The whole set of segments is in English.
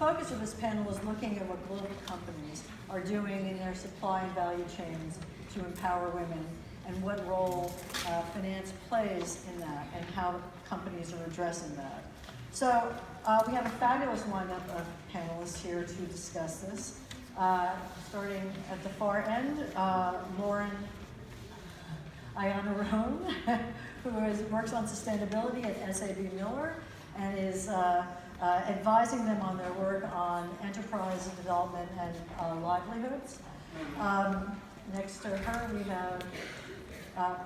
focus of this panel is looking at what global companies are doing in their supply and value chains to empower women, and what role finance plays in that, and how companies are addressing that. So we have a fabulous lineup of panelists here to discuss this. Starting at the far end, Laura Iannarone, who works on sustainability at SABMiller and is advising them on their work on enterprise development and livelihoods. Next to her, we have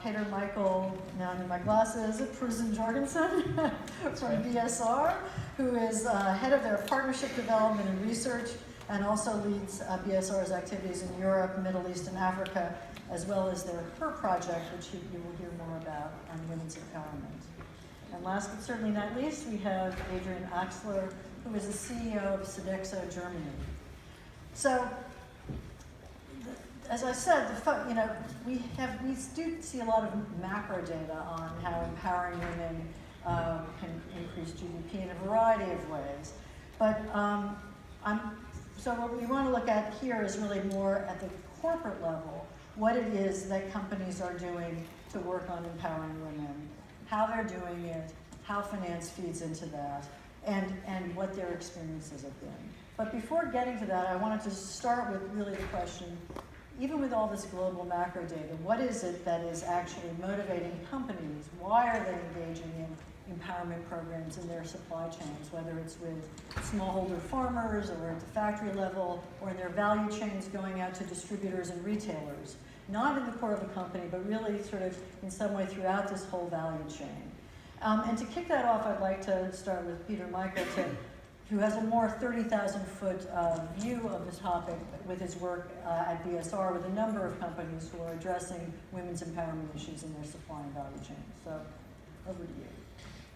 Peder Michael, now I need my glasses, Jorgenson from BSR, who is head of their partnership development and research, and also leads BSR's activities in Europe, Middle East, and Africa, as well as her project, which you will hear more about, on women's empowerment. And last but certainly not least, we have Adrienne Axler, who is the CEO of Sodexo Germany. So, as I said, we do see a lot of macro data on how empowering women can increase GDP in a variety of ways. But so what we want to look at here is really more at the corporate level, what it is that companies are doing to work on empowering women, how they're doing it, how finance feeds into that, and what their experiences have been. But before getting to that, I wanted to start with really the question, even with all this global macro data, what is it that is actually motivating companies? Why are they engaging in empowerment programs in their supply chains, whether it's with smallholder farmers or at the factory level or in their value chains going out to distributors and retailers? Not in the core of the company, but really sort of in some way throughout this whole value chain. And to kick that off, I'd like to start with Peder Michael, who has a more 30,000-foot view of the topic with his work at BSR with a number of companies who are addressing women's empowerment issues in their supply and value chain. So, over to you.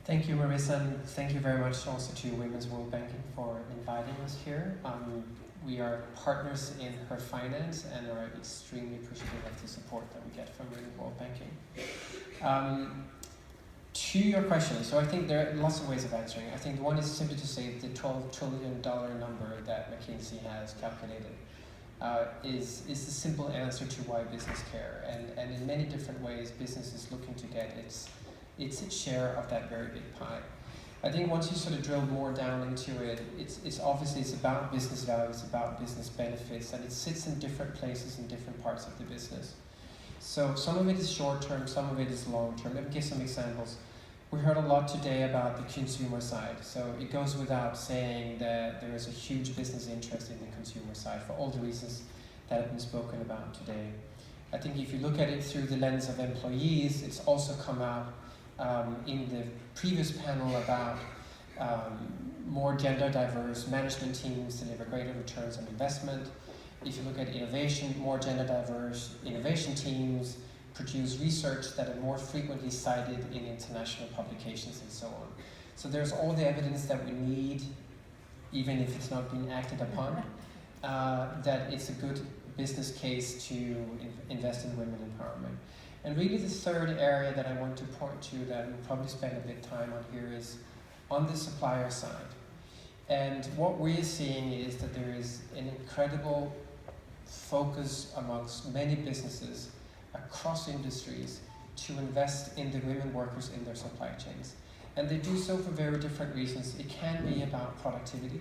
Thank you, Marissa, and thank you very much also to Women's World Banking for inviting us here. We are partners in her finance and are extremely appreciative of the support that we get from Women's World Banking. To your question, so I think there are lots of ways of answering. I think one is simply to say the $12 trillion number that McKinsey has calculated is the simple answer to why business care. And in many different ways, business is looking to get its share of that very big pie. I think once you sort of drill more down into it, it's obviously it's about business value, it's about business benefits, and it sits in different places in different parts of the business. So some of it is short term, some of it is long term. Let me give some examples. We heard a lot today about the consumer side. So it goes without saying that there is a huge business interest in the consumer side for all the reasons that have been spoken about today. I think if you look at it through the lens of employees, it's also come out in the previous panel about more gender diverse management teams deliver greater returns on investment. If you look at innovation, more gender diverse innovation teams produce research that are more frequently cited in international publications and so on. So there's all the evidence that we need, even if it's not being acted upon, that it's a good business case to invest in women empowerment. And really the third area that I want to point to that we'll probably spend a bit of time on here is on the supplier side. And what we're seeing is that there is an incredible focus amongst many businesses across industries to invest in the women workers in their supply chains. And they do so for very different reasons. It can be about productivity.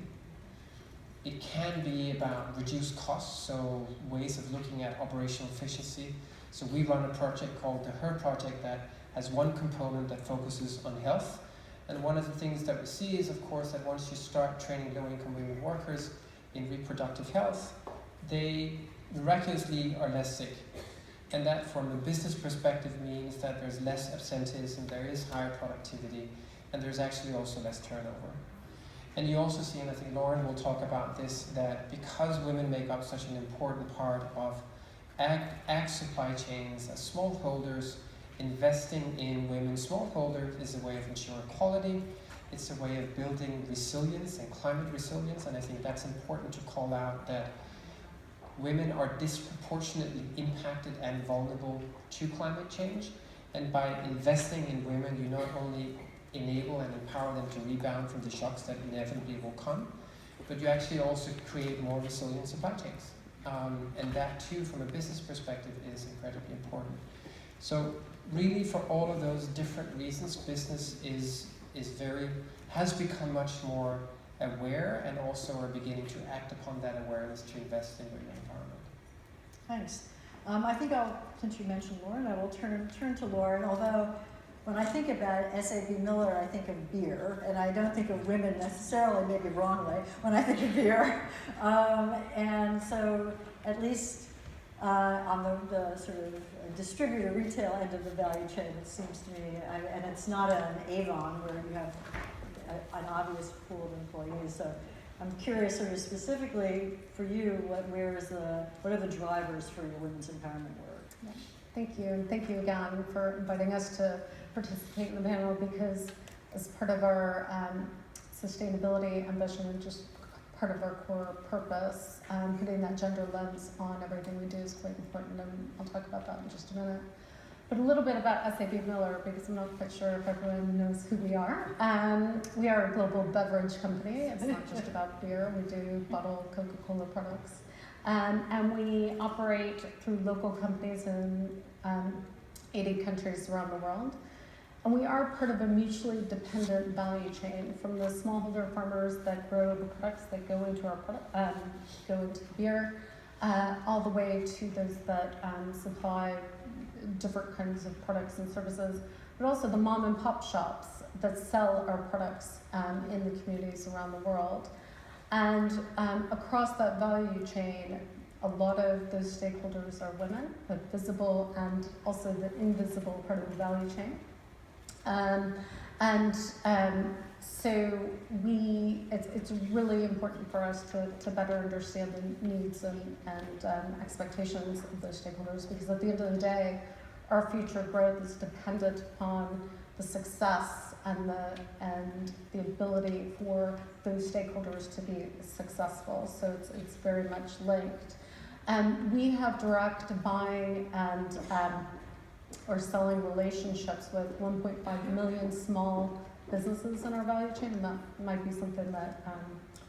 It can be about reduced costs, so ways of looking at operational efficiency. So we run a project called the HER project that has one component that focuses on health. And one of the things that we see is, of course, that once you start training low-income women workers in reproductive health, they miraculously are less sick. And that, from a business perspective, means that there's less absenteeism, there is higher productivity, and there's actually also less turnover. And you also see, and I think Lauren will talk about this, that because women make up such an important part of ag supply chains as smallholders, investing in women smallholders is a way of ensuring quality. It's a way of building resilience and climate resilience, and I think that's important to call out, that women are disproportionately impacted and vulnerable to climate change. And by investing in women, you not only enable and empower them to rebound from the shocks that inevitably will come, but you actually also create more resilient supply chains. And that too, from a business perspective, is incredibly important. So really, for all of those different reasons, business has become much more aware, and also are beginning to act upon that awareness to invest in women empowerment. Thanks. I think since you mentioned Lauren, I will turn to Lauren, although when I think about SABMiller, I think of beer, and I don't think of women necessarily, maybe wrongly, when I think of beer. And so at least on the sort of distributor retail end of the value chain, it seems to me, and it's not an Avon where you have an obvious pool of employees. So I'm curious, sort of specifically for you, what are the drivers for your women's empowerment work? Yeah. Thank you, and thank you again for inviting us to participate in the panel, because as part of our sustainability ambition and just part of our core purpose, putting that gender lens on everything we do is quite important, and I'll talk about that in just a minute. But a little bit about SABMiller, because I'm not quite sure if everyone knows who we are. We are a global beverage company. It's not just about beer. We do bottle Coca-Cola products. And we operate through local companies in 80 countries around the world. And we are part of a mutually dependent value chain, from the smallholder farmers that grow the products that go into our go into beer, all the way to those that supply different kinds of products and services, but also the mom and pop shops that sell our products in the communities around the world. And across that value chain, a lot of those stakeholders are women, the visible and also the invisible part of the value chain. So it's really important for us to better understand the needs and expectations of those stakeholders, because at the end of the day, our future growth is dependent upon the success and the ability for those stakeholders to be successful. So it's very much linked. We have direct buying and or selling relationships with 1.5 million small businesses in our value chain, and that might be something that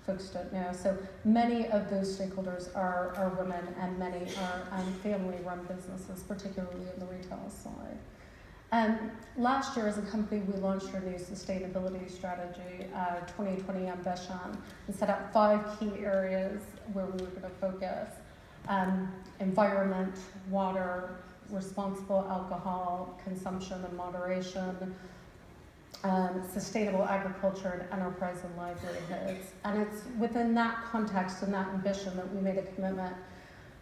folks don't know. So many of those stakeholders are women, and many are family-run businesses, particularly in the retail side. Last year, as a company, we launched our new sustainability strategy, 2020 ambition, and set out 5 key areas where we were going to focus: environment, water, responsible alcohol consumption and moderation, sustainable agriculture, and enterprise and livelihoods. And it's within that context and that ambition that we made a commitment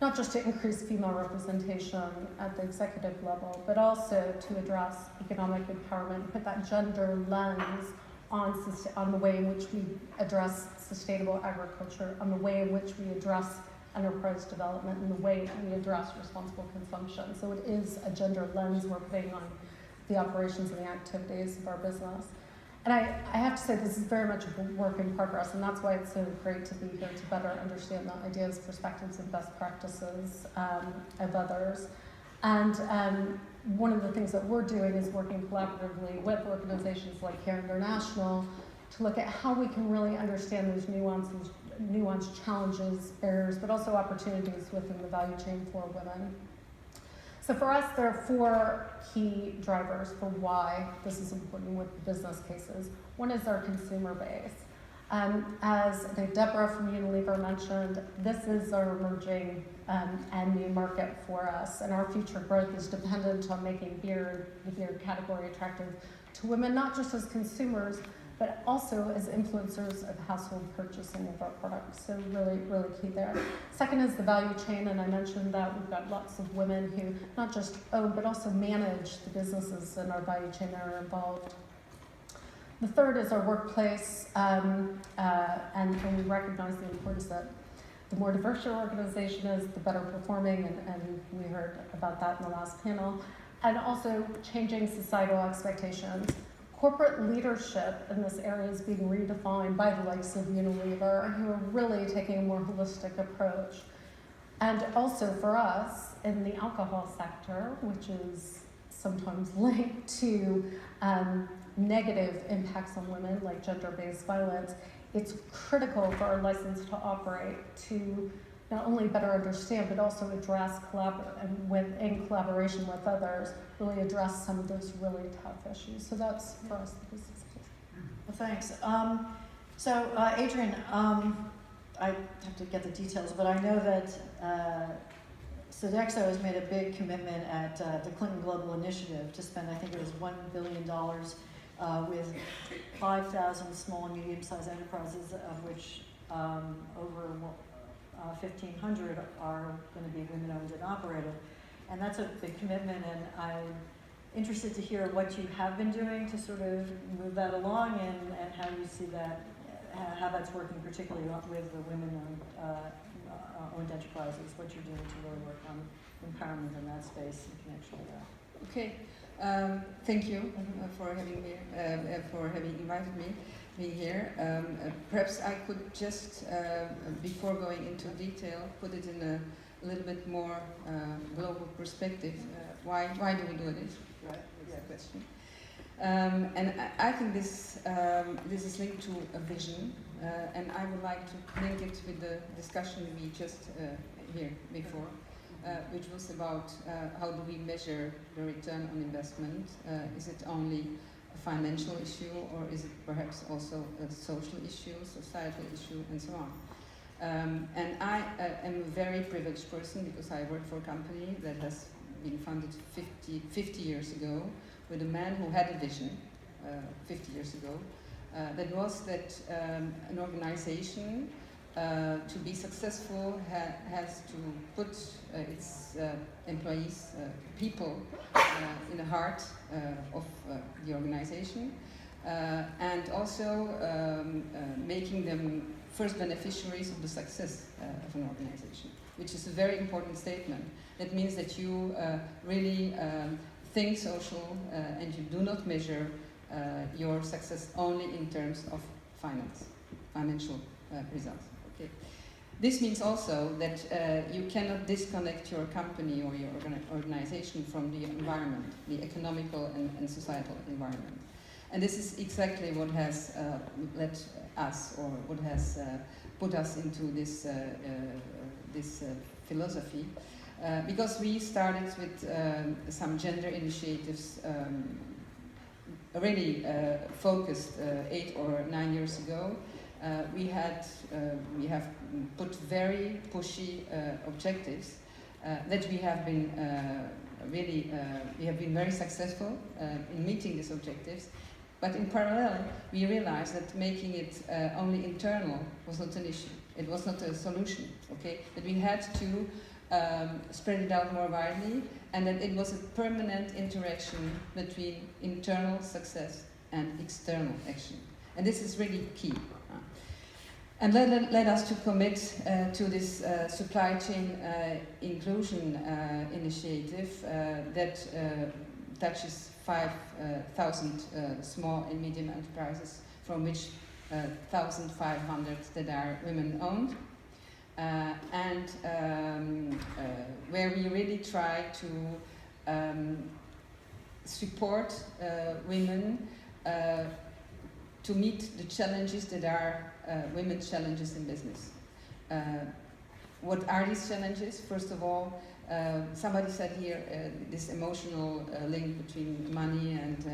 not just to increase female representation at the executive level, but also to address economic empowerment, put that gender lens on the way in which we address sustainable agriculture, on the way in which we address enterprise development, and the way we address responsible consumption. So it is a gender lens we're putting on the operations and the activities of our business. And I have to say, this is very much a work in progress, and that's why it's so great to be here to better understand the ideas, perspectives, and best practices of others. And one of the things that we're doing is working collaboratively with organizations like Care International to look at how we can really understand those nuanced challenges, barriers, but also opportunities within the value chain for women. So for us, there are 4 key drivers for why this is important with the business cases. One is our consumer base. As I think Deborah from Unilever mentioned, this is our emerging and new market for us, and our future growth is dependent on making the beer category attractive to women, not just as consumers, but also as influencers of household purchasing of our products. So really, really key there. Second is the value chain, and I mentioned that we've got lots of women who not just own, but also manage the businesses in our value chain that are involved. The third is our workplace, and we recognize the importance that the more diverse your organization is, the better performing, and we heard about that in the last panel. And also changing societal expectations. Corporate leadership in this area is being redefined by the likes of Unilever, who are really taking a more holistic approach. And also for us, in the alcohol sector, which is sometimes linked to negative impacts on women, like gender-based violence, it's critical for our license to operate to not only better understand, but also address in collaboration with others, really address some of those really tough issues. So that's for us the business case. Well, thanks. Adrienne, I have to get the details, but I know that Sodexo has made a big commitment at the Clinton Global Initiative to spend, I think it was $1 billion with 5,000 small and medium-sized enterprises, of which over 1,500 are going to be women-owned and operated. And that's a big commitment, and I'm interested to hear what you have been doing to sort of move that along, and how you see that, how that's working, particularly with the women-owned owned enterprises, what you're doing to really work on empowerment in that space in connection with that. Okay, thank you for having me, for having invited me here. Perhaps I could just, before going into detail, put it in a little bit more global perspective. Why do we do this? Right, is the question. And I think this is linked to a vision, and I would like to link it with the discussion we just here before, which was about how do we measure the return on investment. Is it only a financial issue, or is it perhaps also a social issue, societal issue, and so on? And I am a very privileged person because I work for a company that has been founded 50 years ago, with a man who had a vision 50 years ago. That was that an organization to be successful has to put its employees, people, in the heart of the organization, and also making them first beneficiaries of the success of an organization, which is a very important statement. That means that you really think social, and you do not measure your success only in terms of financial results. Okay. This means also that you cannot disconnect your company or your organization from the environment, the economical and societal environment. And this is exactly what has led us, or what has put us into this philosophy. Because we started with some gender initiatives already focused 8 or 9 years ago. We have put very pushy objectives that we have been very successful in meeting these objectives. But in parallel, we realized that making it only internal was not an issue. It was not a solution. Okay, that we had to spread it out more widely, and that it was a permanent interaction between internal success and external action. And this is really key. And led us to commit to this supply chain inclusion initiative that touches 5,000 small and medium enterprises, from which 1,500 that are women-owned. And where we really try to support women to meet the challenges that are women's challenges in business. What are these challenges? First of all, somebody said here this emotional link between money and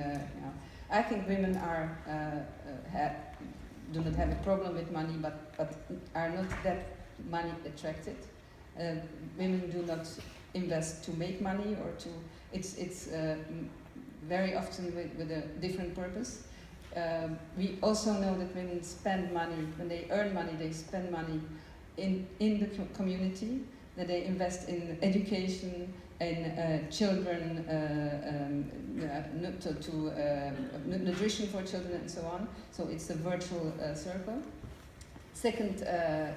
I think women do not have a problem with money, but are not that money attracted. Women do not invest to make money, or to it's very often with a different purpose. We also know that women spend money. When they earn money, they spend money in the community, that they invest in education, in children, nutrition for children, and so on. So it's a virtual circle. Second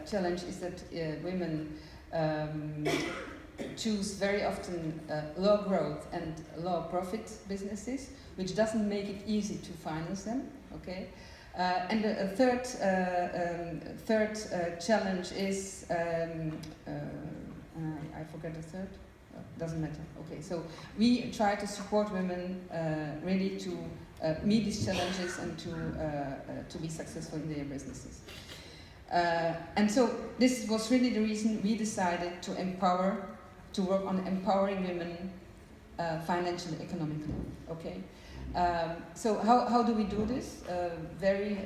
challenge is that women choose very often low growth and low profit businesses, which doesn't make it easy to finance them. Okay, and a third challenge is I forget the third. doesn't matter. Okay, so we try to support women really to meet these challenges and to be successful in their businesses. And so this was really the reason we decided to work on empowering women financially, economically. Okay. So how do we do this? Very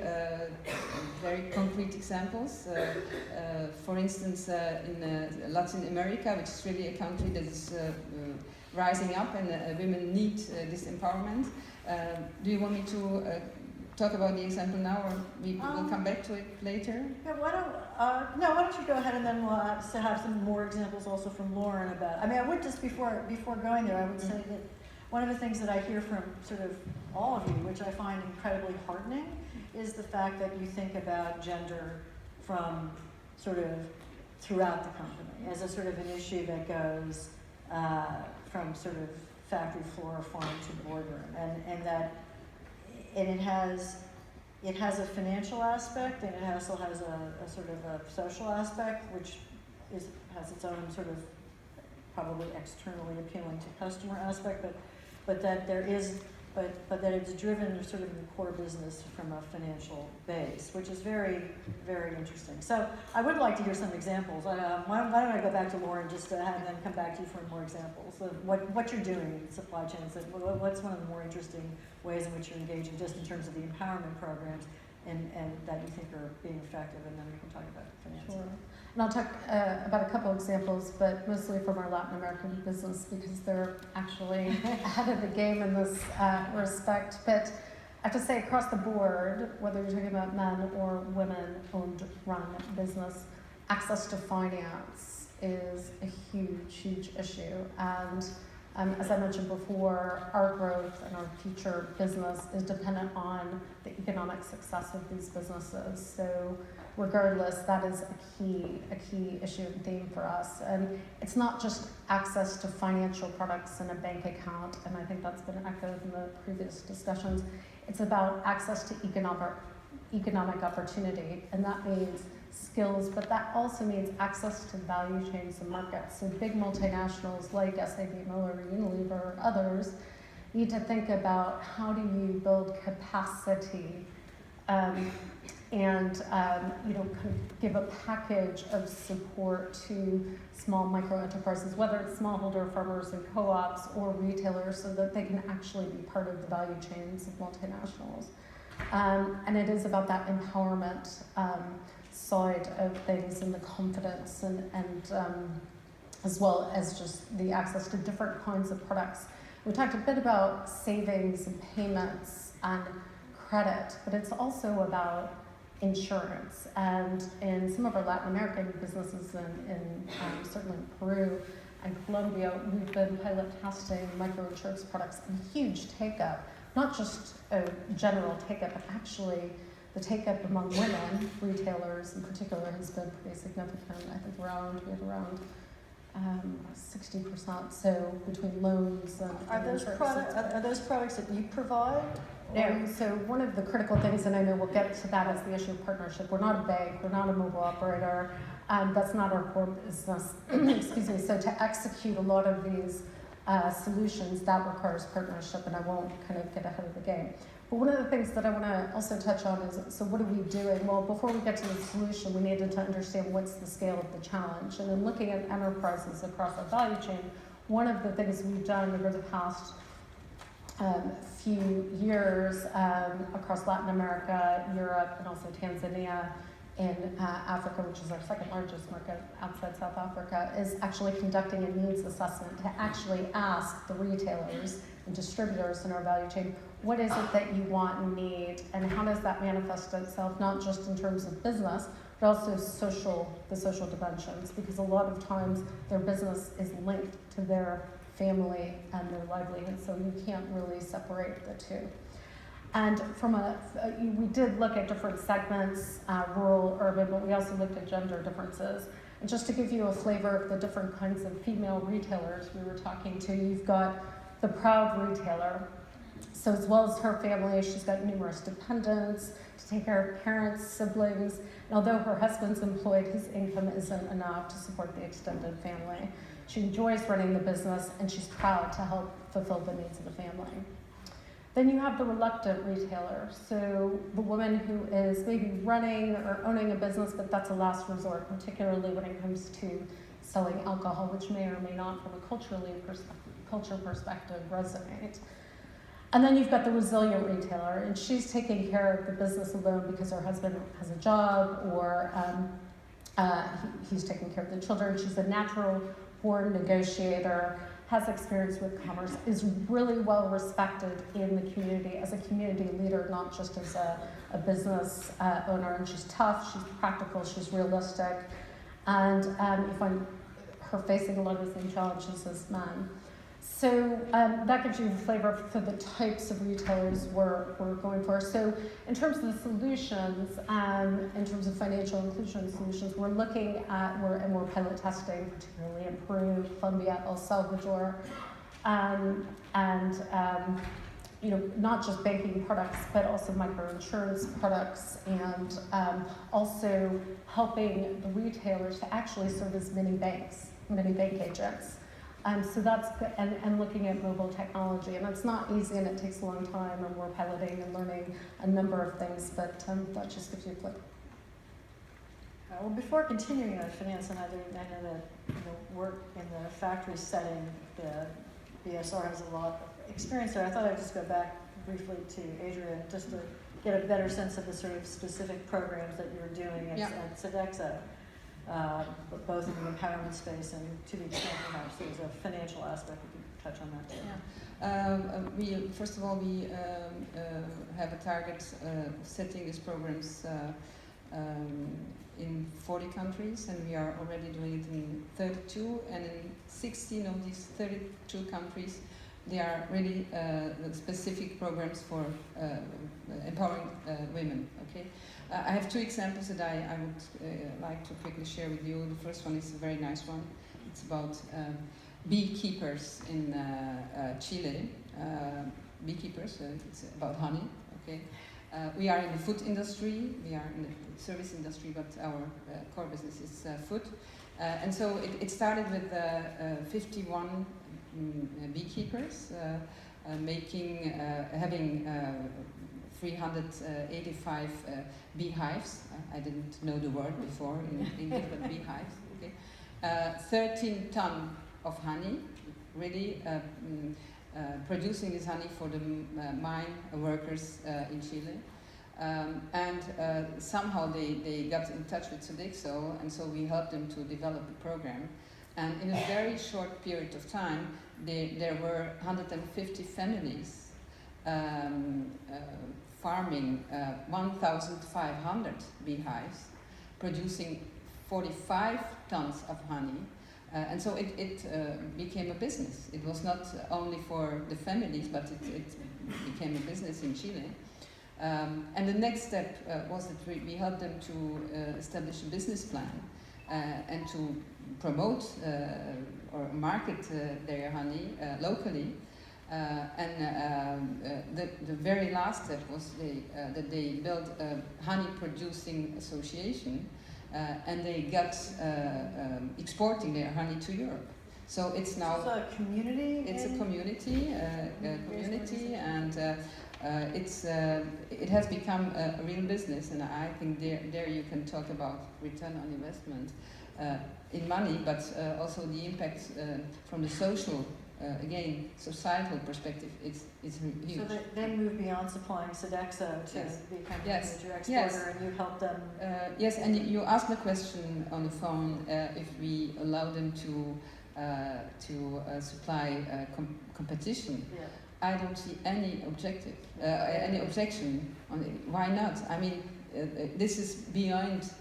concrete examples. For instance, in Latin America, which is really a country that is rising up, and women need this empowerment. Do you want me to talk about the example now, or we will come back to it later? Yeah, why don't you go ahead, and then we'll have some more examples also from Lauren about. I mean, I would just before going there, I would say that one of the things that I hear from sort of all of you, which I find incredibly heartening, is the fact that you think about gender from sort of throughout the company as a sort of an issue that goes from sort of factory floor, farm to boardroom, and it has a financial aspect, and it also has a sort of a social aspect, which has its own sort of probably externally appealing to customer aspect, but that that it's driven sort of in the core business from a financial base, which is very, very interesting. So I would like to hear some examples. Why don't I go back to Lauren just to have them come back to you for more examples of what you're doing in supply chains. What's one of the more interesting ways in which you're engaging, just in terms of the empowerment programs, and that you think are being effective, and then we can talk about finances. Sure. And I'll talk about a couple examples, but mostly from our Latin American business, because they're actually ahead of the game in this respect. But I have to say, across the board, whether you're talking about men or women-owned run business, access to finance is a huge, huge issue. And as I mentioned before, our growth and our future business is dependent on the economic success of these businesses. So regardless, that is a key issue and theme for us. And it's not just access to financial products in a bank account, and I think that's been echoed in the previous discussions. It's about access to economic opportunity, and that means skills, but that also means access to value chains and markets. So big multinationals like SABMiller, Unilever, or others need to think about how do you build capacity and give a package of support to small micro enterprises, whether it's smallholder farmers and co-ops or retailers, so that they can actually be part of the value chains of multinationals. And it is about that empowerment side of things, and the confidence, and as well as just the access to different kinds of products. We talked a bit about savings and payments and credit, but it's also about insurance. And in some of our Latin American businesses, in certainly Peru and Colombia, we've been pilot testing microinsurance products, and huge take-up, not just a general take-up, but actually the take-up among women retailers in particular has been pretty significant. I think we had around 60%. So between loans and are those products that you provide? No. So one of the critical things, and I know we'll get to that, is the issue of partnership. We're not a bank. We're not a mobile operator. That's not our core business. Excuse me. So to execute a lot of these solutions, that requires partnership, and I won't kind of get ahead of the game. But one of the things that I want to also touch on is, so what are we doing? Well, before we get to the solution, we needed to understand what's the scale of the challenge. And in looking at enterprises across our value chain, one of the things we've done over the past few years across Latin America, Europe, and also Tanzania, in Africa, which is our second largest market outside South Africa, is actually conducting a needs assessment to actually ask the retailers and distributors in our value chain, what is it that you want and need, and how does that manifest itself, not just in terms of business, but also the social dimensions, because a lot of times their business is linked to their family and their livelihood, so you can't really separate the two. And we did look at different segments, rural, urban, but we also looked at gender differences. And just to give you a flavor of the different kinds of female retailers we were talking to, you've got the proud retailer. So as well as her family, she's got numerous dependents to take care of parents, siblings. And although her husband's employed, his income isn't enough to support the extended family. She enjoys running the business, and she's proud to help fulfill the needs of the family. Then you have the reluctant retailer. So the woman who is maybe running or owning a business, but that's a last resort, particularly when it comes to selling alcohol, which may or may not, from a culture perspective, resonate. And then you've got the resilient retailer, and she's taking care of the business alone because her husband has a job, or he's taking care of the children. She's a natural-born negotiator, has experience with commerce, is really well respected in the community as a community leader, not just as a business owner. And she's tough, she's practical, she's realistic, and you find her facing a lot of the same challenges as men. So that gives you a flavor for the types of retailers we're going for. So in terms of the solutions, in terms of financial inclusion solutions, we're looking at, we're pilot testing, particularly in Peru, Colombia, El Salvador, you know, not just banking products, but also microinsurance products, and also helping the retailers to actually serve as mini banks, mini bank agents. So that's good, and looking at mobile technology, and it's not easy and it takes a long time, and we're piloting and learning a number of things, but that just gives you a clip. Well, before continuing on finance, and I know that work in the factory setting, the BSR has a lot of experience there. I thought I'd just go back briefly to Adrienne, just to get a better sense of the sort of specific programs that you're doing at Sodexo. Both in the empowerment space and to the extent perhaps there's a financial aspect, we can touch on that too. We first of all we have a target of setting these programs in 40 countries, and we are already doing it in 32, and in 16 of these 32 countries they are really specific programs for empowering women. Okay. I have two examples that I would like to quickly share with you. The first one is a very nice one. It's about beekeepers in Chile. Beekeepers, it's about honey. Okay. We are in the food industry, we are in the service industry, but our core business is food. And so it started with 51 beekeepers having 385 beehives. I didn't know the word before in English, but beehives. Okay. 13 tons of honey, really producing this honey for the mine workers in Chile. And somehow they got in touch with Sodexo, and so we helped them to develop a program. And in a very short period of time, there were 150 families farming 1,500 beehives, producing 45 tons of honey. And so it became a business. It was not only for the families, but it became a business in Chile. And the next step was that we helped them to establish a business plan and to promote or market their honey locally. The very last step was that they built a honey producing association, and they got exporting their honey to Europe. So it's now a community. It's a community, and it has become a real business. And I think there you can talk about return on investment in money, but also the impact from the social. Again, societal perspective, it's huge. So they move beyond supplying Sodexo to become a major exporter, and you help them. Yes, and you asked the question on the phone if we allow them to supply competition. Yeah. I don't see any objection on it. Why not? I mean, this is beyond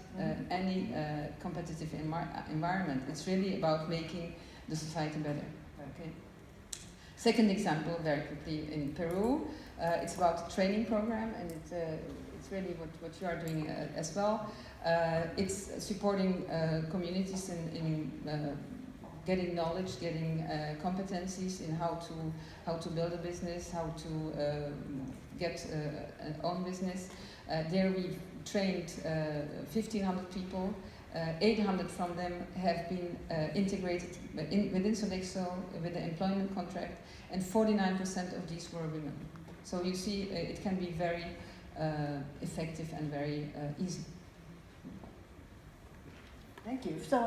any competitive environment. It's really about making the society better. Okay. Second example, very quickly, in Peru, it's about a training program, and it's really what you are doing as well. It's supporting communities in getting knowledge, getting competencies in how to build a business, how to get an own business. There we've trained 1,500 people 800 from them have been integrated within Sodexo with the employment contract, and 49% of these were women. So you see, it can be very effective and very easy. Thank you. So,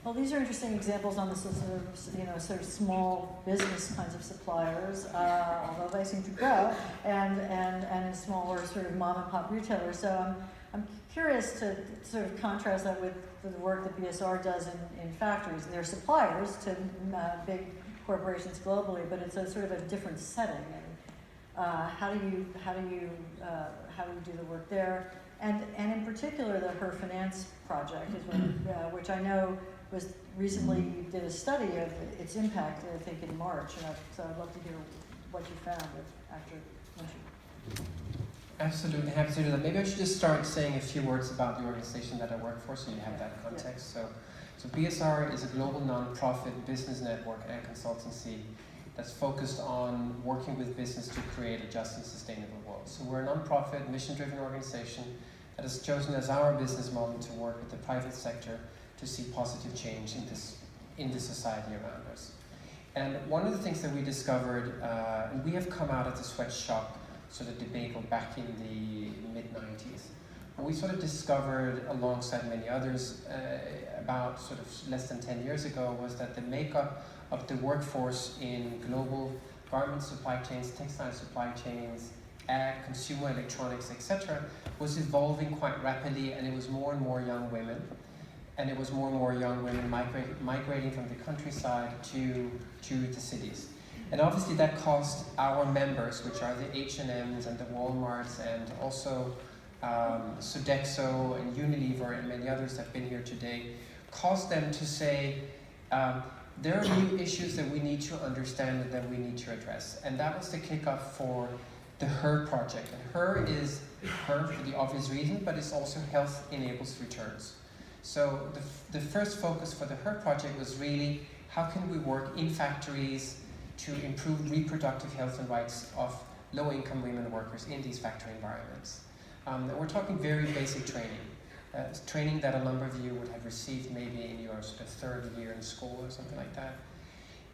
well, these are interesting examples on the sort of, sort of small business kinds of suppliers, although they seem to grow, and smaller sort of mom and pop retailers. So I'm curious to sort of contrast that with the work that BSR does in factories. And they're suppliers to big corporations globally, but it's a sort of a different setting. And how do you do the work there? And in particular, the Her Finance project is one, which I know was recently did a study of its impact, I think in March, and so I'd love to hear what you found after once you. Absolutely, happy to do that. Maybe I should just start saying a few words about the organization that I work for, so you have that context. Yeah. So BSR is a global non-profit business network and consultancy that's focused on working with business to create a just and sustainable world. So we're a non-profit, mission-driven organization that has chosen as our business model to work with the private sector to see positive change in the society around us. And one of the things that we discovered, and we have come out of the sweatshop sort of debate back in the mid-90s. What we sort of discovered alongside many others about sort of less than 10 years ago was that the makeup of the workforce in global garment supply chains, textile supply chains, ag, consumer electronics, etc., was evolving quite rapidly, and it was more and more young women. And it was more and more young women migrating from the countryside to the cities. And obviously that caused our members, which are the H&Ms and the Walmarts and also Sodexo and Unilever and many others that have been here today, caused them to say, there are new issues that we need to understand and that we need to address. And that was the kickoff for the HER project. And HER is HER for the obvious reason, but it's also health enables returns. So the first focus for the HER project was really how can we work in factories to improve reproductive health and rights of low-income women workers in these factory environments. We're talking very basic training, training that a number of you would have received maybe in your sort of third year in school or something like that.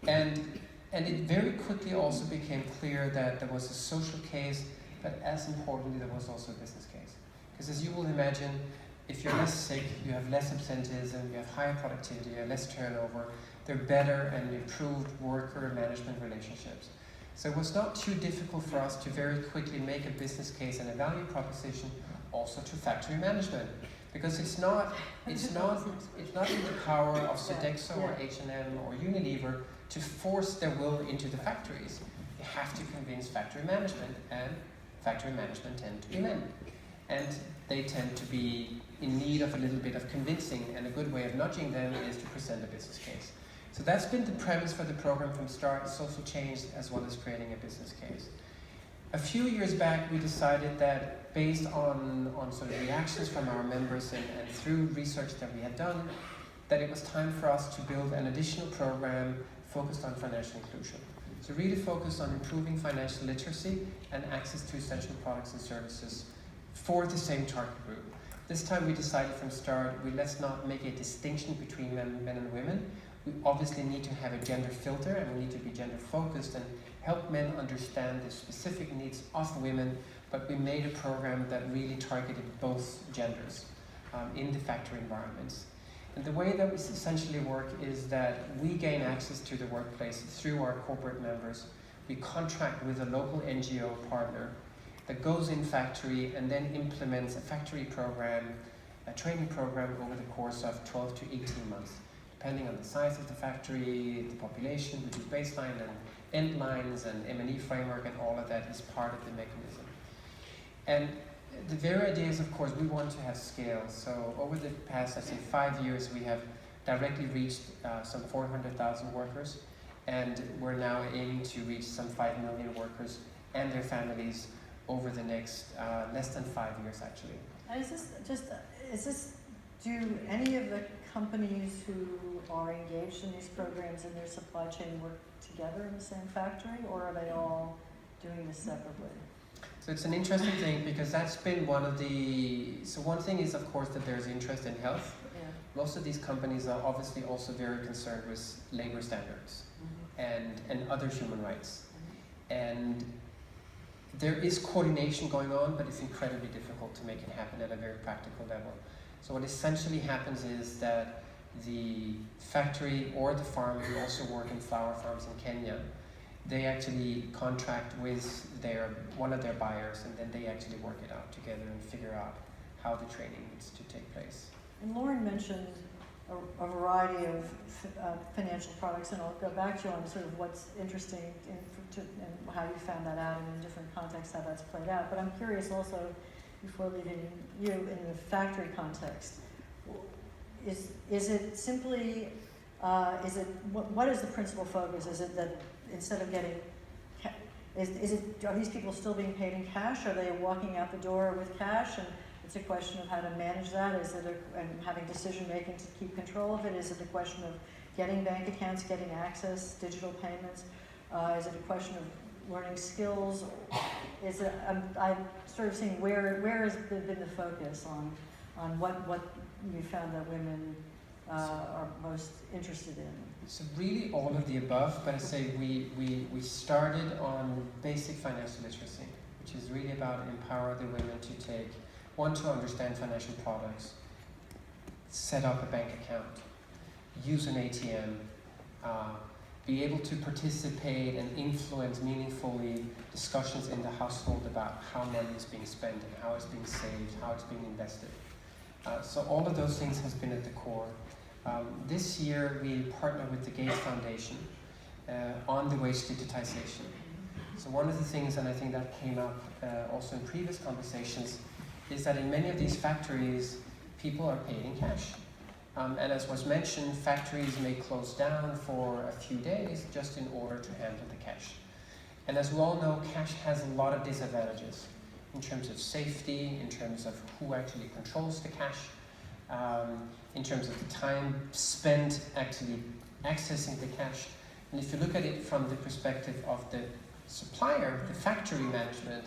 And it very quickly also became clear that there was a social case, but as importantly, there was also a business case. Because as you will imagine, if you're less sick, you have less absenteeism, you have higher productivity, you have less turnover, they're better and improved worker management relationships. So it was not too difficult for us to very quickly make a business case and a value proposition also to factory management. Because it's not in the power of Sodexo or H&M or Unilever to force their will into the factories. You have to convince factory management, and factory management tend to be men. And they tend to be in need of a little bit of convincing, and a good way of nudging them is to present a business case. So that's been the premise for the program from start, social change as well as creating a business case. A few years back we decided that based on sort of reactions from our members and through research that we had done, that it was time for us to build an additional program focused on financial inclusion. So really focused on improving financial literacy and access to essential products and services for the same target group. This time we decided from start, let's not make a distinction between men and women. We obviously need to have a gender filter, and we need to be gender focused and help men understand the specific needs of women, but we made a program that really targeted both genders in the factory environments. And the way that we essentially work is that we gain access to the workplace through our corporate members. We contract with a local NGO partner that goes in factory and then implements a factory program, a training program over the course of 12 to 18 months, depending on the size of the factory, the population, which is baseline and end lines and M&E framework, and all of that is part of the mechanism. And the very idea is, of course, we want to have scale. So over the past, I'd say 5 years, we have directly reached some 400,000 workers, and we're now aiming to reach some 5 million workers and their families over the next less than 5 years, actually. And do any of the companies who are engaged in these programs in their supply chain work together in the same factory, or are they all doing this separately? So it's an interesting thing because that's been one of the, so one thing is of course that there's interest in health. Yeah. Most of these companies are obviously also very concerned with labor standards and other human rights. And there is coordination going on, but it's incredibly difficult to make it happen at a very practical level. So what essentially happens is that the factory or the farm, who also work in flower farms in Kenya, they actually contract with one of their buyers, and then they actually work it out together and figure out how the training needs to take place. And Lauren mentioned a variety of financial products, and I'll go back to you on sort of what's interesting and how you found that out and in different contexts how that's played out. But I'm curious also, before leaving you, in the factory context, is it simply, what is the principal focus? Is it that instead of getting, are these people still being paid in cash? Are they walking out the door with cash? And it's a question of how to manage that. Is it and having decision making to keep control of it? Is it a question of getting bank accounts, getting access, digital payments? Is it a question of learning skills? Is it? I'm sort of seeing where has been the focus on what you found that women are most interested in. So really all of the above, but I say we started on basic financial literacy, which is really about empower the women to take. One, to understand financial products, set up a bank account, use an ATM, be able to participate and influence meaningfully discussions in the household about how money is being spent and how it's being saved, how it's being invested. So all of those things has been at the core. This year we partnered with the Gates Foundation on the wage digitization. So one of the things, and I think that came up also in previous conversations, is that in many of these factories, people are paid in cash. And as was mentioned, factories may close down for a few days just in order to handle the cash. And as we all know, cash has a lot of disadvantages in terms of safety, in terms of who actually controls the cash, in terms of the time spent actually accessing the cash. And if you look at it from the perspective of the supplier, the factory management,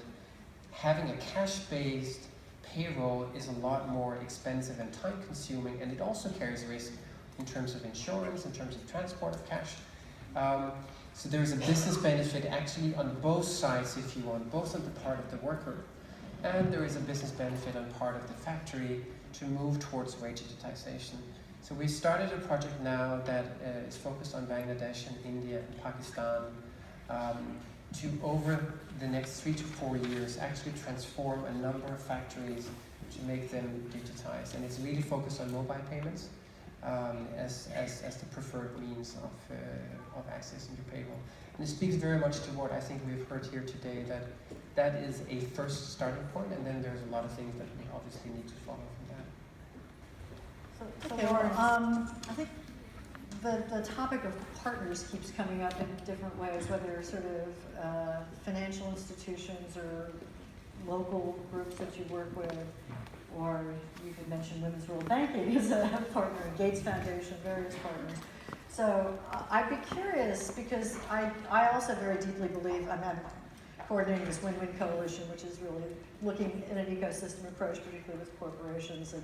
having a cash-based payroll is a lot more expensive and time-consuming, and it also carries risk in terms of insurance, in terms of transport of cash. So there's a business benefit actually on both sides, if you want, both on the part of the worker, and there is a business benefit on part of the factory to move towards wage digitization. So we started a project now that is focused on Bangladesh and India and Pakistan to, over the next 3 to 4 years, actually transform a number of factories to make them digitized. And it's really focused on mobile payments as the preferred means of accessing your payroll. And it speaks very much to what I think we've heard here today, that is a first starting point, and then there's a lot of things that we obviously need to follow from that. Okay, Lauren, I think the topic of partners keeps coming up in different ways, whether sort of financial institutions or local groups that you work with, or you could mention Women's Rural Banking as a partner, Gates Foundation, various partners. So I'd be curious, because I also very deeply believe, I'm coordinating this win-win coalition, which is really looking at an ecosystem approach, particularly with corporations and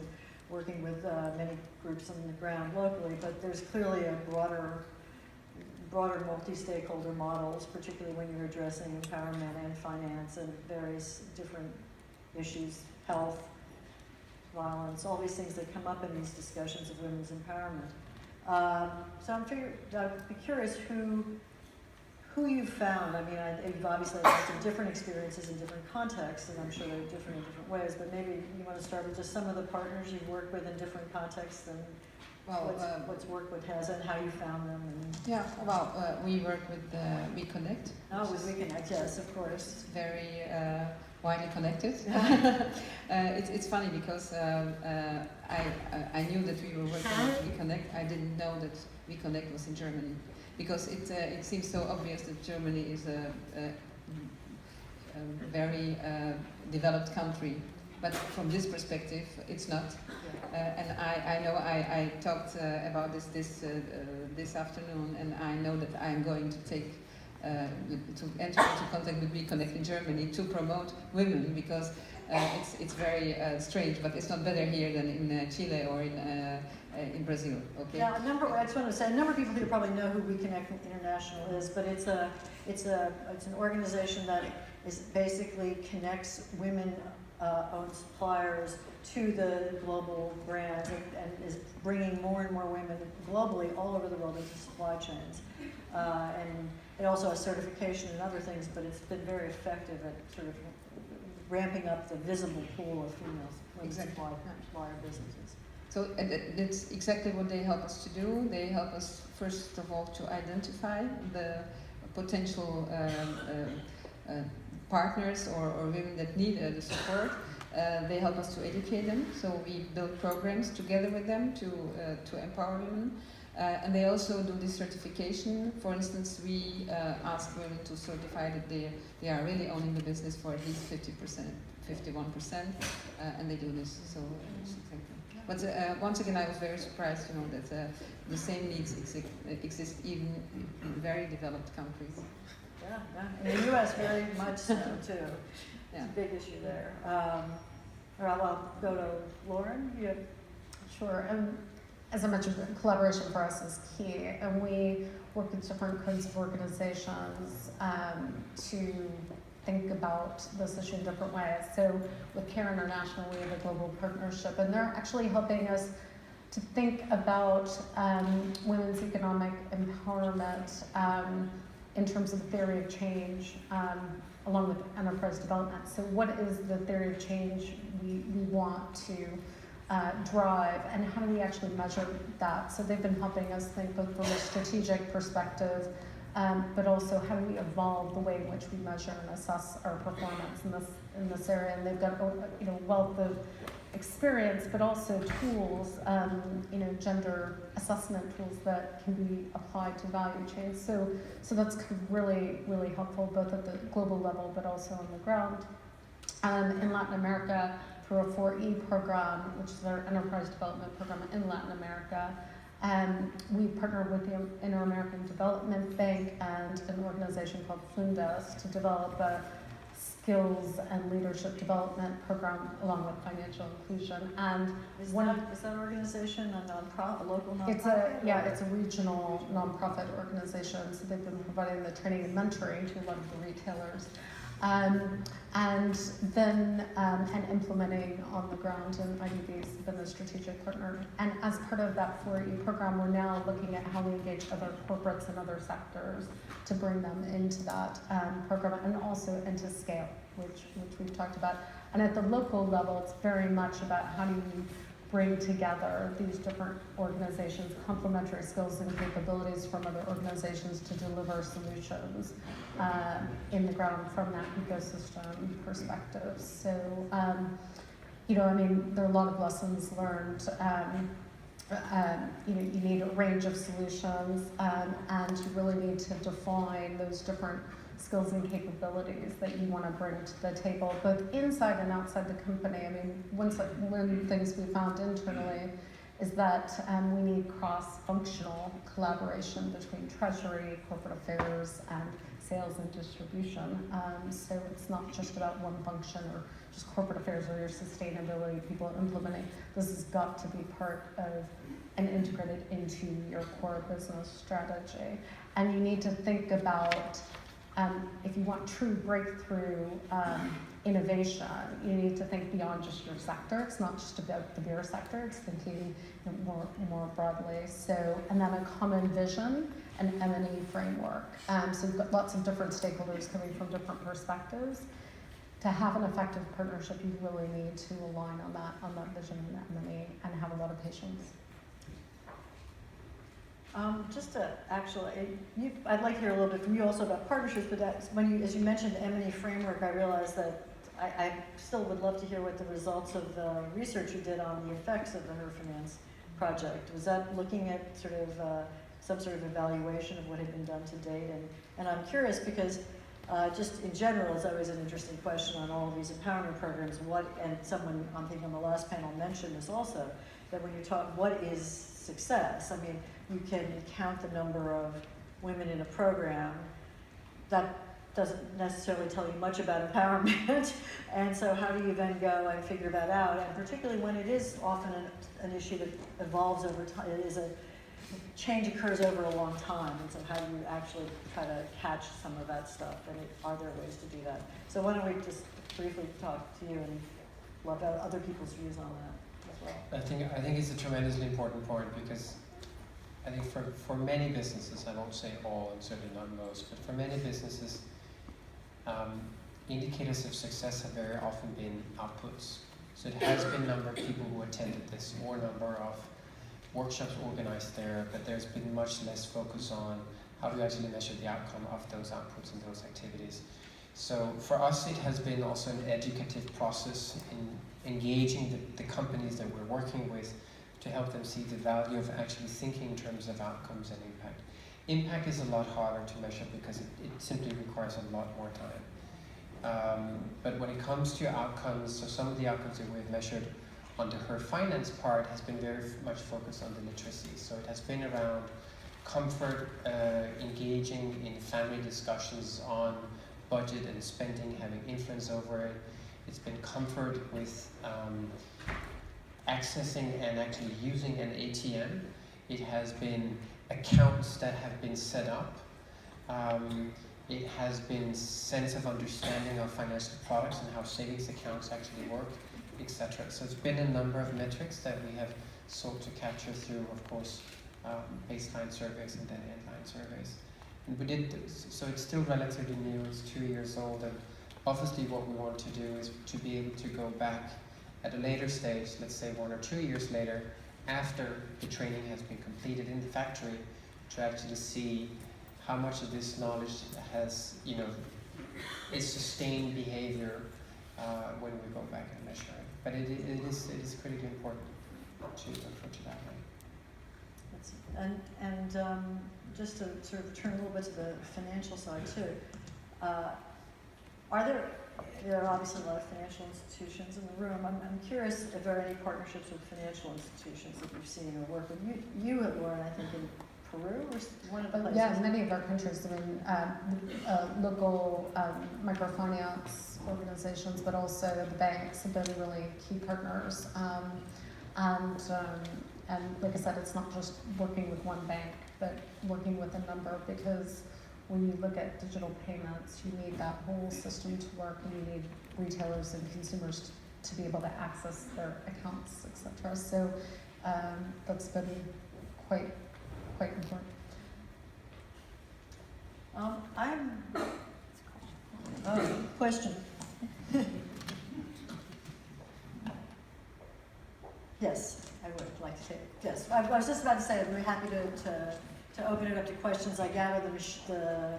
working with many groups on the ground locally, but there's clearly a broader multi-stakeholder models, particularly when you're addressing empowerment and finance and various different issues, health, violence, all these things that come up in these discussions of women's empowerment. So I'd be curious who you've found. I mean, you've obviously had some different experiences in different contexts, and I'm sure they're different in different ways, but maybe you want to start with just some of the partners you've worked with in different contexts and what's worked with has and how you found them. And yeah, well, we work with WeConnect. Oh, with WeConnect, yes, of course. It's very widely connected. It's funny because I knew that we were working with WeConnect. I didn't know that WeConnect was in Germany, because it seems so obvious that Germany is a very developed country, but from this perspective, it's not. And I know I talked about this afternoon, and I know that I'm going to take to enter into contact with Reconnect in Germany to promote women, because it's very strange, but it's not better here than in Chile or in Brazil. Okay. Now, I just want to say, a number of people here probably know who Reconnect International is, but it's an organization that basically connects women-owned suppliers to the global brands and is bringing more and more women globally all over the world into supply chains. And it also has certification and other things, but it's been very effective at sort of ramping up the visible pool of female supplier businesses. So that's exactly what they help us to do. They help us, first of all, to identify the potential partners or women that need the support. They help us to educate them, so we build programs together with them to empower women. And they also do this certification. For instance, we ask women to certify that they are really owning the business for at least 50%, 51%, and they do this. So, but once again, I was very surprised, that the same needs exist even in very developed countries. Yeah. In the U.S., very much so too. It's a big issue there. I'll go to Lauren. You have... Sure. As I mentioned, collaboration for us is key, and we work with different kinds of organizations to think about this issue in different ways. So with CARE International, we have a global partnership, and they're actually helping us to think about women's economic empowerment in terms of the theory of change, along with enterprise development. So what is the theory of change we want to drive, and how do we actually measure that? So they've been helping us think both from a strategic perspective, but also how do we evolve the way in which we measure and assess our performance in this area. And they've got wealth of experience, but also tools, gender assessment tools that can be applied to value chains. So that's really, really helpful, both at the global level, but also on the ground. In Latin America, through a 4E program, which is our enterprise development program in Latin America. We partnered with the Inter-American Development Bank and an organization called Fundes to develop a skills and leadership development program along with financial inclusion. And is that organization a local nonprofit? It's a regional nonprofit organization. So they've been providing the training and mentoring to a lot of the retailers. And implementing on the ground, and IDB's been a strategic partner. And as part of that 4E program, we're now looking at how we engage other corporates and other sectors to bring them into that program, and also into scale, which we've talked about. And at the local level, it's very much about how do you bring together these different organizations, complementary skills and capabilities from other organizations to deliver solutions in the ground from that ecosystem perspective. So, there are a lot of lessons learned. You need a range of solutions, and you really need to define those different skills and capabilities that you want to bring to the table, both inside and outside the company. One of the things we found internally is that we need cross-functional collaboration between treasury, corporate affairs, and sales and distribution. So it's not just about one function or just corporate affairs or your sustainability people implementing. This has got to be part of and integrated into your core business strategy. And you need to think about if you want true breakthrough innovation, you need to think beyond just your sector. It's not just about the beer sector, it's thinking more broadly. So, and then a common vision, an M&E framework. So we've got lots of different stakeholders coming from different perspectives. To have an effective partnership, you really need to align on that vision and M&E, and have a lot of patience. I'd like to hear a little bit from you also about partnerships, but as you mentioned the M&E framework, I realized that I still would love to hear what the results of the research you did on the effects of the Her Finance project. Was that looking at some sort of evaluation of what had been done to date? And I'm curious because just in general, it's always an interesting question on all of these empowerment programs. And someone, I think on the last panel mentioned this also, that when you talk, what is success? You can count the number of women in a program, that doesn't necessarily tell you much about empowerment. And so how do you then go and figure that out? And particularly when it is often an issue that evolves over time, it is a change occurs over a long time. And so how do you actually try to catch some of that stuff? And are there ways to do that? So why don't we just briefly talk to you and love other people's views on that as well. I think it's a tremendously important point, because I think for many businesses, I won't say all and certainly not most, but for many businesses, indicators of success have very often been outputs. So it has been number of people who attended this, or number of workshops organized there, but there's been much less focus on how do you actually measure the outcome of those outputs and those activities. So for us, it has been also an educative process in engaging the companies that we're working with to help them see the value of actually thinking in terms of outcomes and impact. Impact is a lot harder to measure because it simply requires a lot more time. But when it comes to outcomes, so some of the outcomes that we've measured under her finance part has been very much focused on the literacy. So it has been around comfort, engaging in family discussions on budget and spending, having influence over it. It's been comfort with accessing and actually using an ATM. It has been accounts that have been set up. It has been sense of understanding of financial products and how savings accounts actually work, etc. So it's been a number of metrics that we have sought to capture through, of course, baseline surveys and then endline surveys. And we did, so it's still relatively new, it's 2 years old, and obviously what we want to do is to be able to go back at a later stage, let's say 1 or 2 years later, after the training has been completed in the factory, to actually see how much of this knowledge has, is sustained behavior when we go back and measure it. But it is critically important to approach it that way. And just to sort of turn a little bit to the financial side too, there are obviously a lot of financial institutions in the room. I'm curious if there are any partnerships with financial institutions that you've seen or work with. You at Laura, I think in Peru or one of the places? Yeah, in many of our countries, I mean, local microfinance organizations, but also the banks have been really key partners. And like I said, it's not just working with one bank, but working with a number, because when you look at digital payments, you need that whole system to work, and you need retailers and consumers to be able to access their accounts, etc. So that's been quite important. Question. Yes, I would like to say it. Yes, I was just about to say that we're happy to open it up to questions. I gather the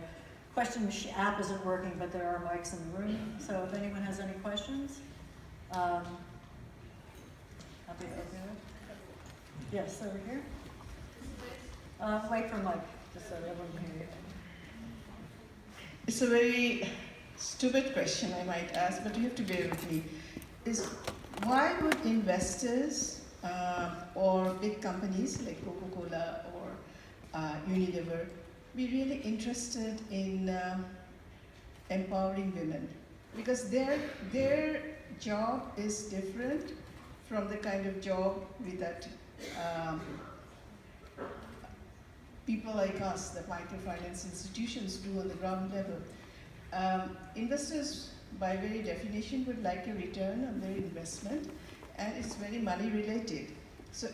question app isn't working, but there are mics in the room. So if anyone has any questions, happy to open it up. Yes, over here. Wait for Mike, just so everyone can hear you. It's a very stupid question I might ask, but you have to bear with me. Why would investors or big companies like Coca-Cola or Unilever be really interested in empowering women? Because their job is different from the kind of job that people like us, the microfinance institutions, do on the ground level. Investors, by very definition, would like a return on their investment, and it's very money related. So,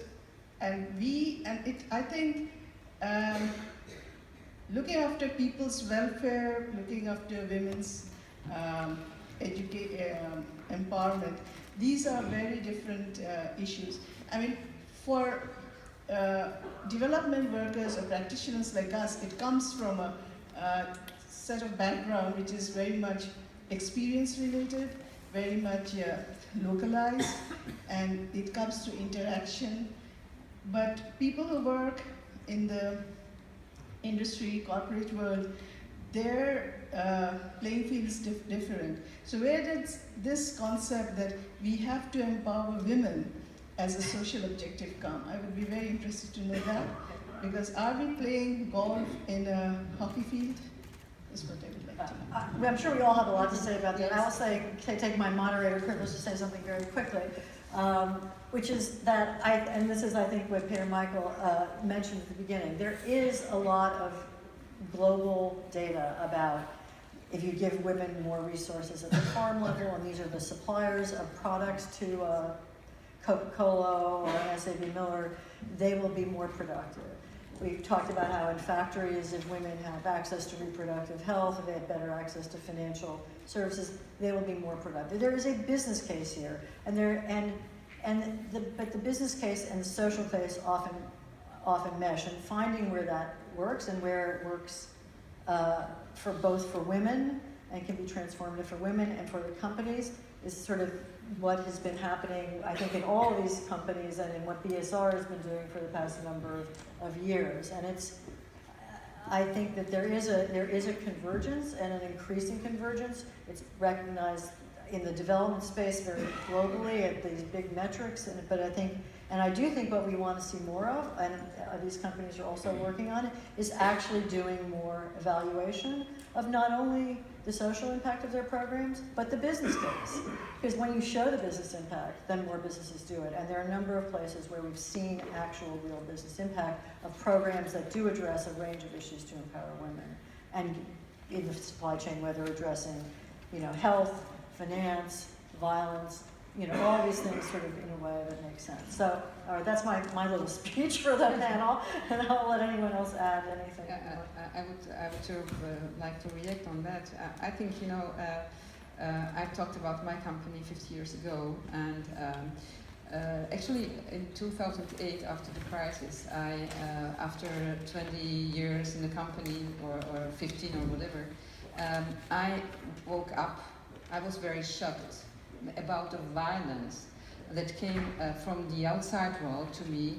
I think looking after people's welfare, looking after women's empowerment, these are very different issues. I mean, for development workers or practitioners like us, it comes from a set of background which is very much experience related, very much localized, and it comes to interaction. But people who work in the industry, corporate world, their playing field is different. So where does this concept that we have to empower women as a social objective come? I would be very interested to know that, because are we playing golf in a hockey field? is what I would like to know. I'm sure we all have a lot to say about that. I will take my moderator privilege to say something very quickly, which is that and this is I think what Peder Michael mentioned at the beginning, there is a lot of global data about if you give women more resources at the farm level, and these are the suppliers of products to Coca-Cola or SABMiller, they will be more productive. We've talked about how in factories, if women have access to reproductive health, if they have better access to financial services, they will be more productive. There is a business case here, but the business case and the social case often mesh, and finding where that works and where it works for both for women and can be transformative for women and for the companies is sort of what has been happening, I think, in all of these companies and in what BSR has been doing for the past number of years. And I think that there is a convergence and an increasing convergence. It's recognized in the development space very globally at these big metrics, and I do think what we want to see more of, and these companies are also working on it, is actually doing more evaluation of not only the social impact of their programs, but the business case. Because when you show the business impact, then more businesses do it. And there are a number of places where we've seen actual real business impact of programs that do address a range of issues to empower women. And in the supply chain, whether addressing, health, finance, violence, all these things sort of in a way that makes sense. So, all right, that's my little speech for the panel, and I'll let anyone else add anything. I would sort of like to react on that. I think, I've talked about my company 50 years ago, and actually in 2008, after the crisis, after 20 years in the company, or 15 or whatever, I woke up. I was very shocked about the violence that came from the outside world to me,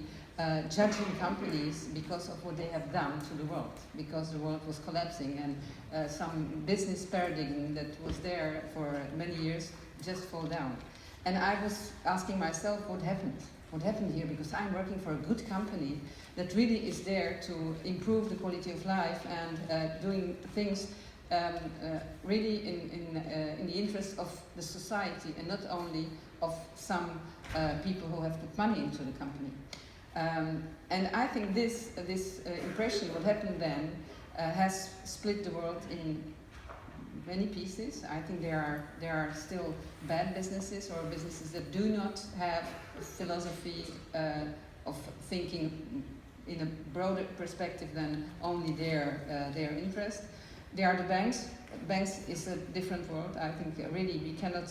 judging companies because of what they have done to the world, because the world was collapsing and some business paradigm that was there for many years just fall down. And I was asking myself, what happened? What happened here? Because I'm working for a good company that really is there to improve the quality of life and doing things really in the interest of the society and not only of some people who have put money into the company. And I think this impression, what happened then, has split the world in many pieces. I think there are still bad businesses or businesses that do not have a philosophy of thinking in a broader perspective than only their interest. There are the banks. Banks is a different world. I think really we cannot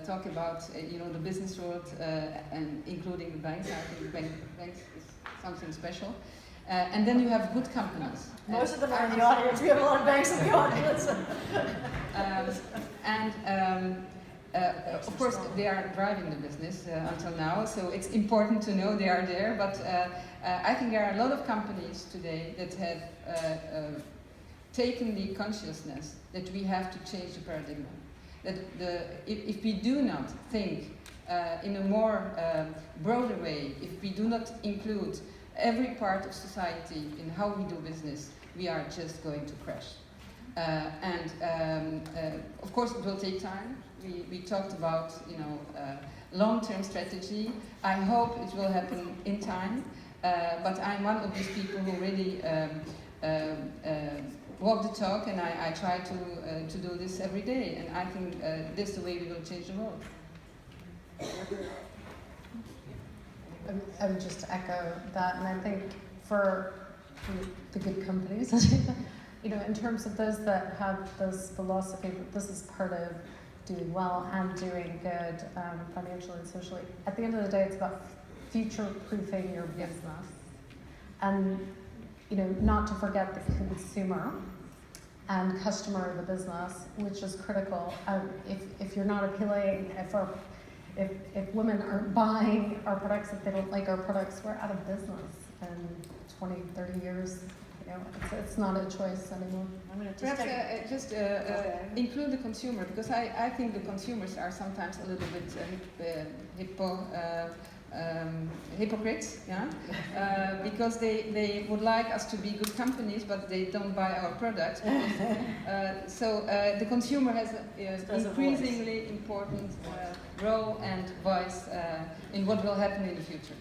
talk about the business world and including the banks. I think banks is something special. And then you have good companies. Most of them are in the audience. We have a lot of banks in the audience. Of course, they are driving the business until now, so it's important to know they are there. But I think there are a lot of companies today that have taken the consciousness that we have to change the paradigm. That if we do not think in a more broader way, if we do not include every part of society in how we do business, we are just going to crash. Of course, it will take time. We talked about long-term strategy. I hope it will happen in time. But I'm one of these people who really walk the talk, and I try to do this every day. And I think this is the way we will change the world. I would just echo that, and I think for the good companies, in terms of those that have this philosophy that this is part of doing well and doing good financially and socially, at the end of the day, it's about future-proofing your business, and not to forget the consumer and customer of the business, which is critical. If you're not appealing, if women aren't buying our products, if they don't like our products, we're out of business in 20, 30 years. It's not a choice anymore. I'm going to just include the consumer, because I think the consumers are sometimes a little bit hypocrites, because they would like us to be good companies, but they don't buy our products. So the consumer has an increasingly important role and voice in what will happen in the future.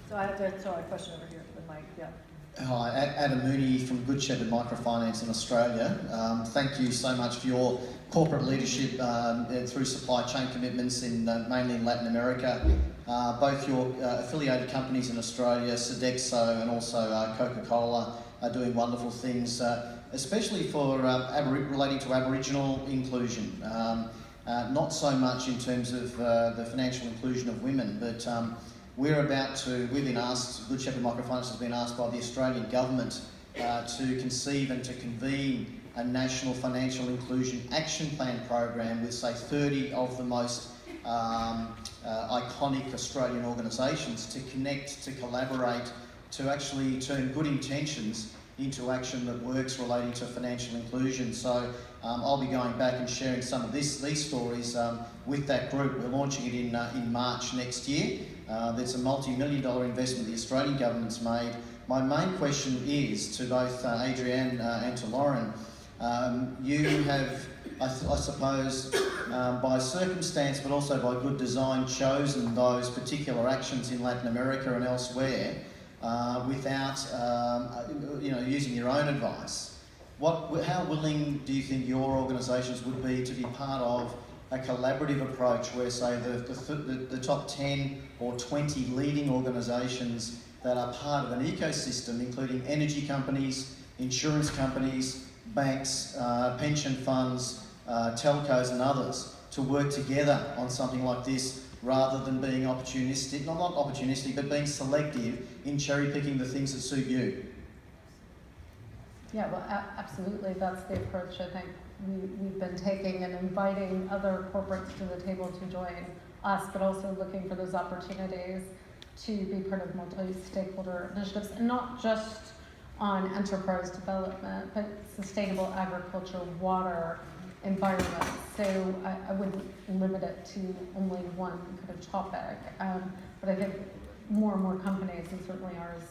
So I have a question over here with Mike. Yeah. Hi, Adam Mooney from Good Shepherd Microfinance in Australia. Thank you so much for your corporate leadership through supply chain commitments in mainly in Latin America. Both your affiliated companies in Australia, Sodexo and also Coca-Cola, are doing wonderful things, especially for relating to Aboriginal inclusion. Not so much in terms of the financial inclusion of women, but we've been asked, Good Shepherd Microfinance has been asked by the Australian government to conceive and to convene a national financial inclusion action plan program with, say, 30 of the most iconic Australian organisations to connect, to collaborate, to actually turn good intentions into action that works relating to financial inclusion. So I'll be going back and sharing some of these stories with that group. We're launching it in March next year. There's a multi-million-dollar investment the Australian government's made. My main question is to both Adrienne and to Lauren. You have, I suppose, by circumstance but also by good design, chosen those particular actions in Latin America and elsewhere without, using your own advice. How willing do you think your organisations would be to be part of a collaborative approach where, say, the top 10 or 20 leading organisations that are part of an ecosystem, including energy companies, insurance companies, banks, pension funds, telcos and others, to work together on something like this rather than being opportunistic, not opportunistic, but being selective in cherry-picking the things that suit you? Yeah, well, absolutely. That's the approach I think we've been taking, and inviting other corporates to the table to join us, but also looking for those opportunities to be part of multi-stakeholder initiatives, and not just on enterprise development, but sustainable agriculture, water, environment. So I wouldn't limit it to only one kind of topic, but I think more and more companies, and certainly ours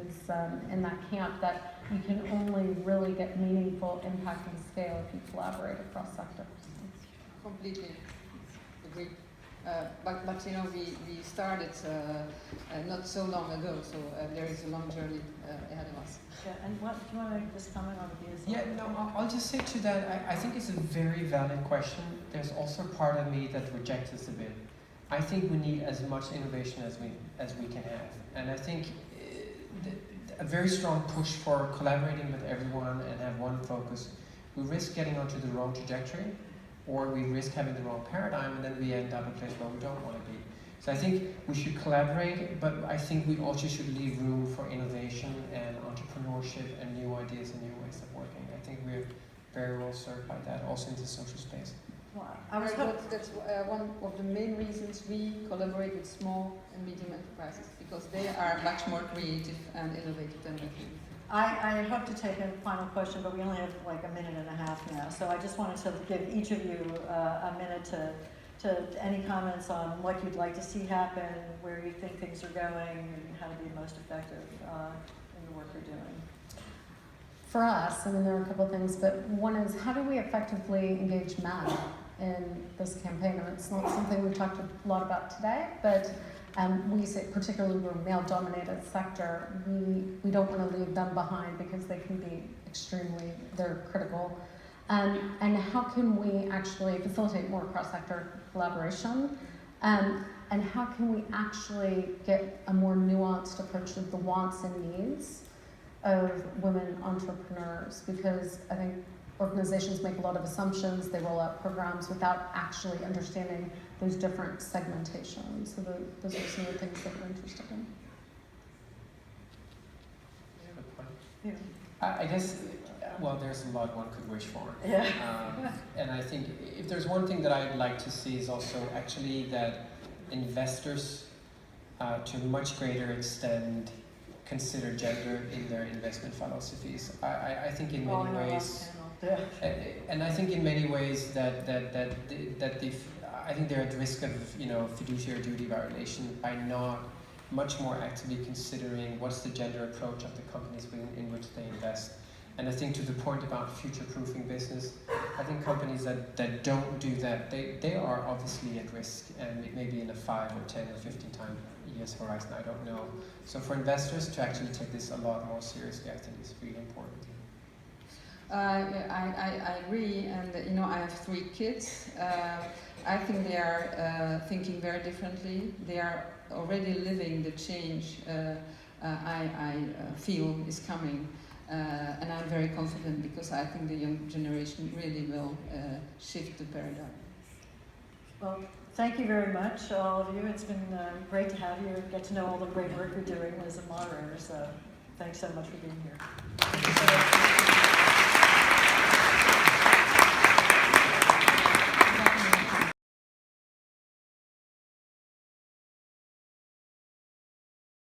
is in that camp, that you can only really get meaningful impact and scale if you collaborate across sectors. Completely agree. But we started not so long ago, so there is a long journey ahead of us. Yeah, and do you want to make this comment on the BSL? Yeah, no, I'll just say to that, I think it's a very valid question. There's also part of me that rejects this a bit. I think we need as much innovation as we can have. And I think a very strong push for collaborating with everyone and have one focus, we risk getting onto the wrong trajectory, or we risk having the wrong paradigm, and then we end up a place where we don't want to be. So I think we should collaborate, but I think we also should leave room for innovation and entrepreneurship and new ideas and new ways of working. I think we're very well served by that, also in the social space. Well, That's one of the main reasons we collaborate with small and medium enterprises, because they are much more creative and innovative than we do. I hope to take a final question, but we only have like a minute and a half now. So I just wanted to give each of you a minute to any comments on what you'd like to see happen, where you think things are going, and how to be most effective in the work you're doing. For us, I mean, there are a couple of things, but one is, how do we effectively engage men in this campaign? And it's not something we've talked a lot about today, but we say, particularly we're a male-dominated sector, we don't want to leave them behind because they can be they're critical. And how can we actually facilitate more cross-sector collaboration? And how can we actually get a more nuanced approach to the wants and needs of women entrepreneurs? Because I think organizations make a lot of assumptions, they roll out programs without actually understanding those different segmentations. So those are some of the things that we're interested in. Yeah. I guess, well, there's a lot one could wish for. Yeah. And I think if there's one thing that I'd like to see is also actually that investors, to a much greater extent, consider gender in their investment philosophies. I think in many ways, and and I think in many ways that I think they're at risk of fiduciary duty violation by not much more actively considering what's the gender approach of the companies in which they invest. And I think to the point about future-proofing business, I think companies that don't do that, they are obviously at risk, and it may be in a 5 or 10 or 15 years horizon, I don't know. So for investors to actually take this a lot more seriously, I think is really important. I agree, and I have 3 kids. I think they are thinking very differently. They are already living the change I feel is coming. And I'm very confident because I think the young generation really will shift the paradigm. Well, thank you very much, all of you. It's been great to have you, get to know all the great work you're doing as a moderator. So thanks so much for being here.